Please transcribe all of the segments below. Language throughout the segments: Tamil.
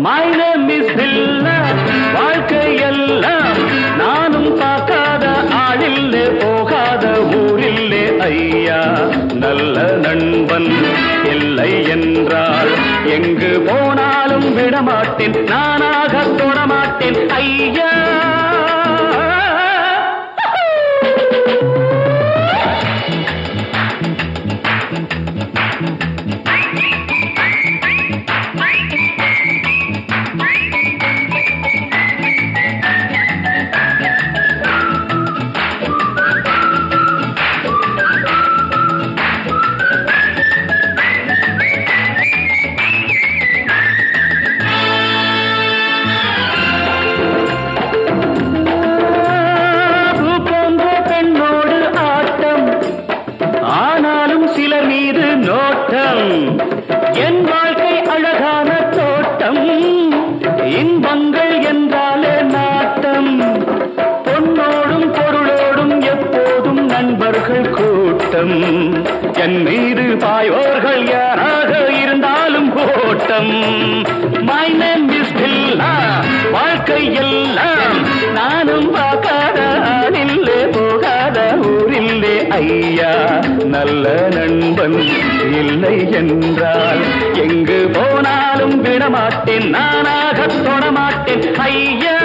My name is Billa. வாழ்க்கையெல்லாம் நானும் பார்க்காத ஆளில்லே போகாத ஊரில்லே ஐயா. நல்ல நண்பன் இல்லை என்றால் எங்கு போனாலும் விடமாட்டேன், நானாக தொடமாட்டேன் ஐயா. என் வாழ்க்கை அழகான தோட்டம், இன்பங்கள் என்றாலே நாட்டம். பொன்னோடும் பொருளோடும் எப்போதும் நண்பர்கள் கூட்டம். என் மீது பாயோர்கள் யாராக இருந்தாலும் ஓட்டம். My name is Billa. வாழ்க்கை எல்லாம் நானும் பார்க்காத ஆளில்லே போகாத ஊரில்லே ஐயா. நல்ல நண்பன் இல்லை என்றால் எங்கு போனாலும் விடமாட்டேன், நானாக தொடமாட்டேன் ஐயா.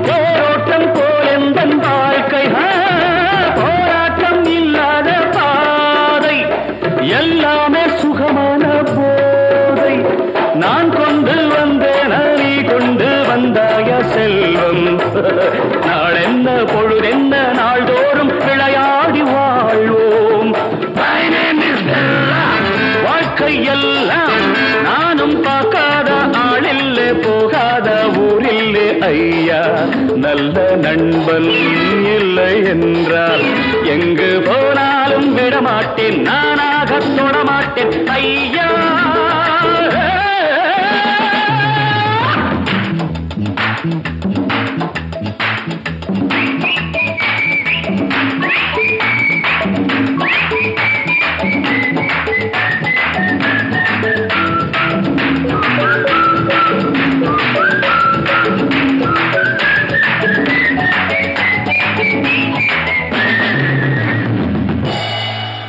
தேரோட்டம் போல் எந்தன் வாழ்க்கை, போராட்டம் இல்லாத பாதை, எல்லாமே சுகமான போதை. நான் கொண்டு வந்தேன், நீ கொண்டு வந்தாய செல்வம். நாளென்ன பொழுதென்ன நாள்தோறும் விளையாடி வாழ்வோம். வாழ்க்கை எல்லாம் நானும் பார்க்காத ஆளில்லே போகாத ஊரில்லே ஐயா. நல்ல நண்பன் இல்லை என்றால் எங்கு போனாலும் விடமாட்டேன், நானாக தொடமாட்டேன் ஐயா.